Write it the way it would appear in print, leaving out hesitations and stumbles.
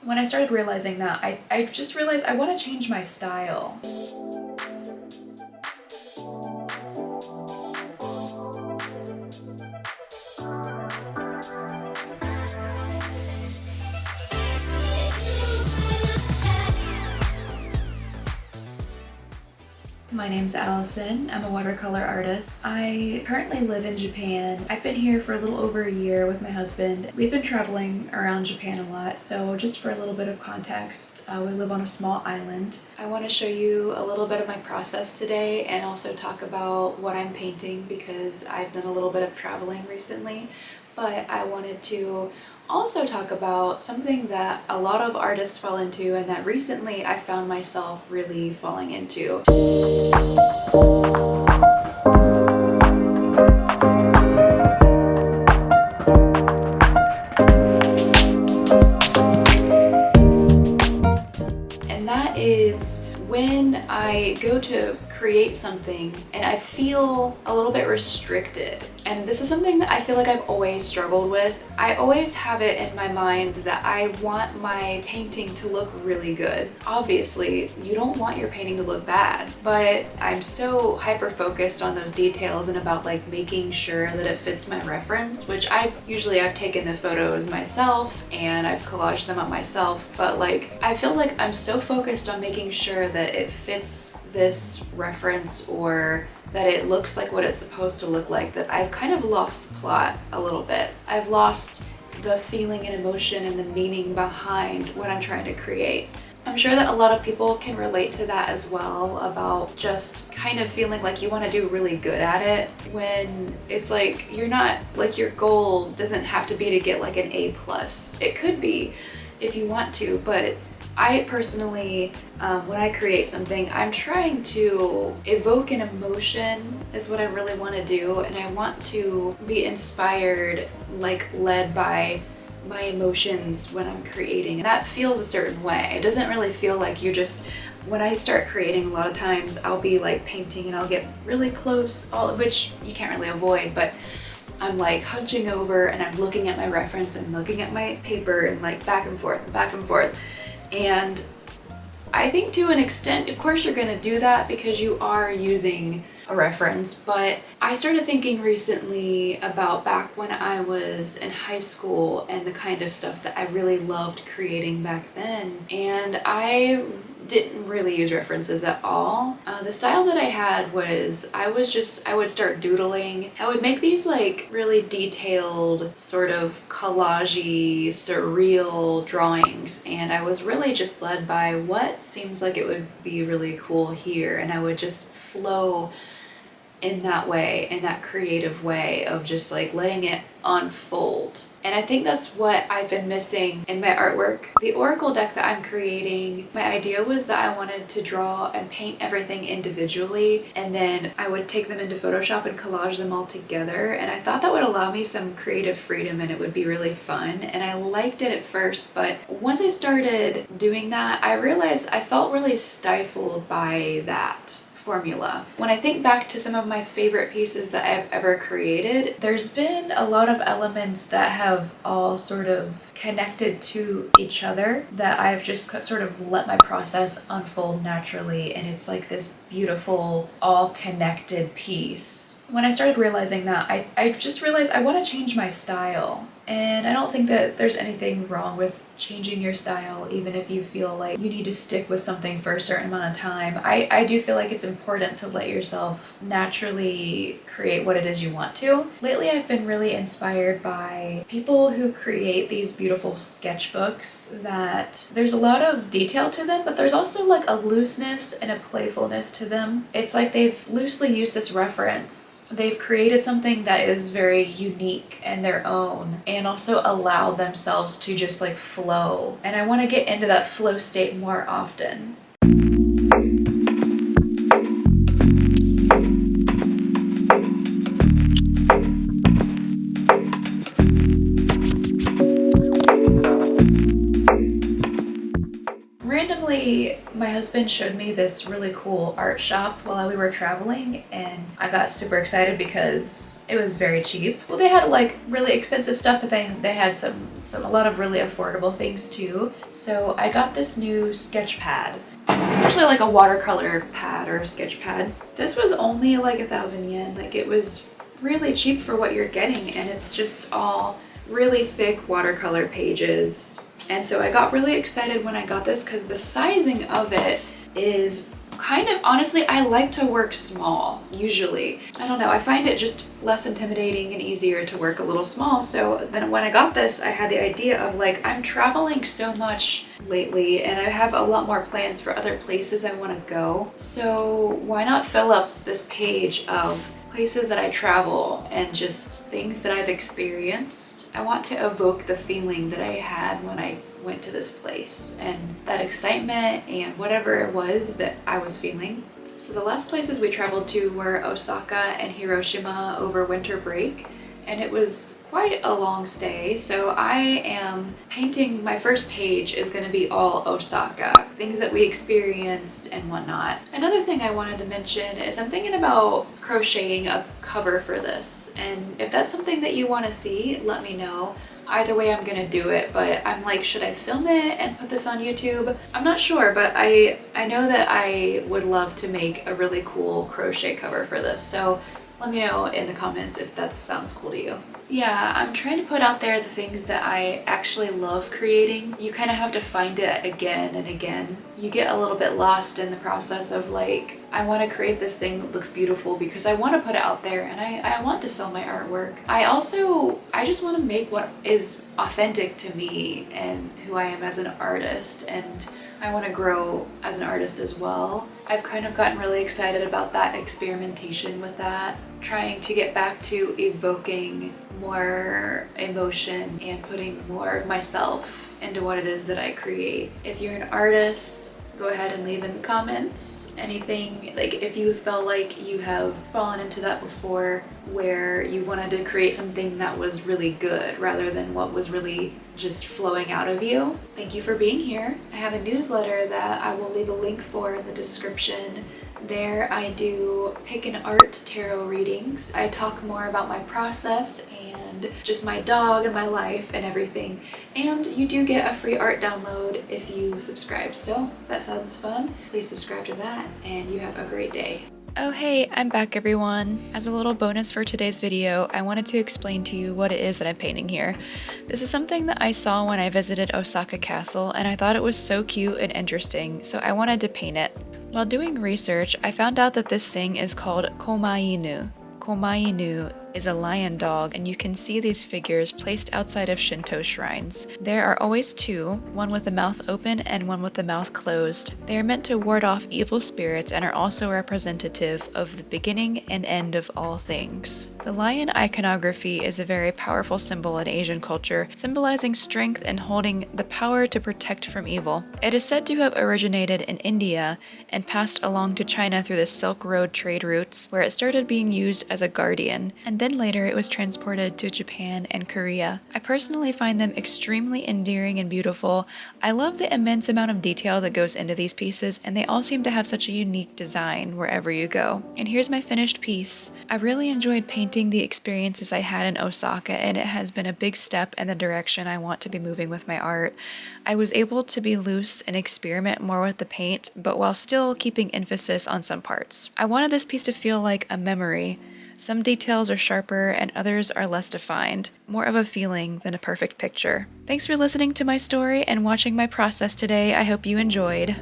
When I started realizing that, I just realized I want to change my style. My name's Allison. I'm a watercolor artist. I currently live in Japan. I've been here for a little over a year with my husband. We've been traveling around Japan a lot, so just for a little bit of context, we live on a small island. I want to show you a little bit of my process today and also talk about what I'm painting because I've done a little bit of traveling recently, but I wanted to also talk about something that a lot of artists fall into and that recently I found myself really falling into. And that is when I go to create something and I feel a little bit restricted. And this is something that I feel like I've always struggled with. I always have it in my mind that I want my painting to look really good. Obviously, you don't want your painting to look bad, but I'm so hyper-focused on those details and about like making sure that it fits my reference, which I've taken the photos myself and I've collaged them up myself, but like I feel like I'm so focused on making sure that it fits this reference or that it looks like what it's supposed to look like that I've kind of lost the plot a little bit. I've lost the feeling and emotion and the meaning behind what I'm trying to create. I'm sure that a lot of people can relate to that as well, about just kind of feeling like you want to do really good at it when it's like you're not, like your goal doesn't have to be to get like an A+. It could be if you want to, but I personally, when I create something, I'm trying to evoke an emotion is what I really want to do, and I want to be inspired, like led by my emotions when I'm creating. And that feels a certain way. It doesn't really feel like you're just, when I start creating, a lot of times I'll be like painting and I'll get really close, all of which you can't really avoid, but I'm like hunching over and I'm looking at my reference and looking at my paper and like back and forth and back and forth. And I think to an extent, of course you're gonna do that because you are using a reference, but I started thinking recently about back when I was in high school and the kind of stuff that I really loved creating back then, and I didn't really use references at all. The style that I had was, I would start doodling. I would make these like really detailed sort of collagey, surreal drawings, and I was really just led by what seems like it would be really cool here, and I would just flow in that way, in that creative way of just like letting it unfold. And I think that's what I've been missing in my artwork. The Oracle deck that I'm creating, my idea was that I wanted to draw and paint everything individually, and then I would take them into Photoshop and collage them all together, and I thought that would allow me some creative freedom and it would be really fun, and I liked it at first, but once I started doing that, I realized I felt really stifled by that formula. When I think back to some of my favorite pieces that I've ever created, there's been a lot of elements that have all sort of connected to each other that I've just sort of let my process unfold naturally, and it's like this beautiful, all connected piece. When I started realizing that, I just realized I want to change my style. And I don't think that there's anything wrong with changing your style, even if you feel like you need to stick with something for a certain amount of time. I do feel like it's important to let yourself naturally create what it is you want to. Lately, I've been really inspired by people who create these beautiful sketchbooks that there's a lot of detail to them, but there's also like a looseness and a playfulness to them. It's like they've loosely used this reference. They've created something that is very unique and their own, and also allow themselves to just like flow. And I want to get into that flow state more often. Randomly, my husband showed me this really cool art shop while we were traveling, and I got super excited because it was very cheap. Well, they had like really expensive stuff, but they had a lot of really affordable things too. So I got this new sketch pad. It's actually like a watercolor pad or a sketch pad. This was only like 1,000 yen. Like, it was really cheap for what you're getting, and it's just all really thick watercolor pages. And so I got really excited when I got this because the sizing of it is kind of, honestly, I like to work small usually. I don't know, I find it just less intimidating and easier to work a little small. So then when I got this, I had the idea of like, I'm traveling so much lately and I have a lot more plans for other places I want to go. So why not fill up this page of places that I travel and just things that I've experienced. I want to evoke the feeling that I had when I went to this place and that excitement and whatever it was that I was feeling. So the last places we traveled to were Osaka and Hiroshima over winter break, and it was quite a long stay. So I am painting, my first page is going to be all Osaka, things that we experienced and whatnot. Another thing I wanted to mention is I'm thinking about crocheting a cover for this, and if that's something that you want to see, let me know. Either way, I'm gonna do it, but I'm like, should I film it and put this on YouTube? I'm not sure, but I know that I would love to make a really cool crochet cover for this, so let me know in the comments if that sounds cool to you. Yeah, I'm trying to put out there the things that I actually love creating. You kind of have to find it again and again. You get a little bit lost in the process of like, I want to create this thing that looks beautiful because I want to put it out there and I want to sell my artwork. I just want to make what is authentic to me and who I am as an artist, and I want to grow as an artist as well. I've kind of gotten really excited about that experimentation with that, trying to get back to evoking more emotion and putting more of myself into what it is that I create. If you're an artist, go ahead and leave in the comments anything, like if you felt like you have fallen into that before where you wanted to create something that was really good rather than what was really just flowing out of you. Thank you for being here. I have a newsletter that I will leave a link for in the description. There I do pick an art tarot readings. I talk more about my process and just my dog and my life and everything. And you do get a free art download if you subscribe. So that sounds fun. Please subscribe to that and you have a great day. Oh hey, I'm back everyone. As a little bonus for today's video, I wanted to explain to you what it is that I'm painting here. This is something that I saw when I visited Osaka Castle and I thought it was so cute and interesting, so I wanted to paint it. While doing research, I found out that this thing is called Komainu. Komainu is a lion dog, and you can see these figures placed outside of Shinto shrines. There are always two, one with the mouth open and one with the mouth closed. They are meant to ward off evil spirits and are also representative of the beginning and end of all things. The lion iconography is a very powerful symbol in Asian culture, symbolizing strength and holding the power to protect from evil. It is said to have originated in India and passed along to China through the Silk Road trade routes, where it started being used as a guardian, and then later it was transported to Japan and Korea. I personally find them extremely endearing and beautiful. I love the immense amount of detail that goes into these pieces, and they all seem to have such a unique design wherever you go. And here's my finished piece. I really enjoyed painting the experiences I had in Osaka, and it has been a big step in the direction I want to be moving with my art. I was able to be loose and experiment more with the paint, but while still keeping emphasis on some parts. I wanted this piece to feel like a memory. Some details are sharper and others are less defined, more of a feeling than a perfect picture. Thanks for listening to my story and watching my process today. I hope you enjoyed.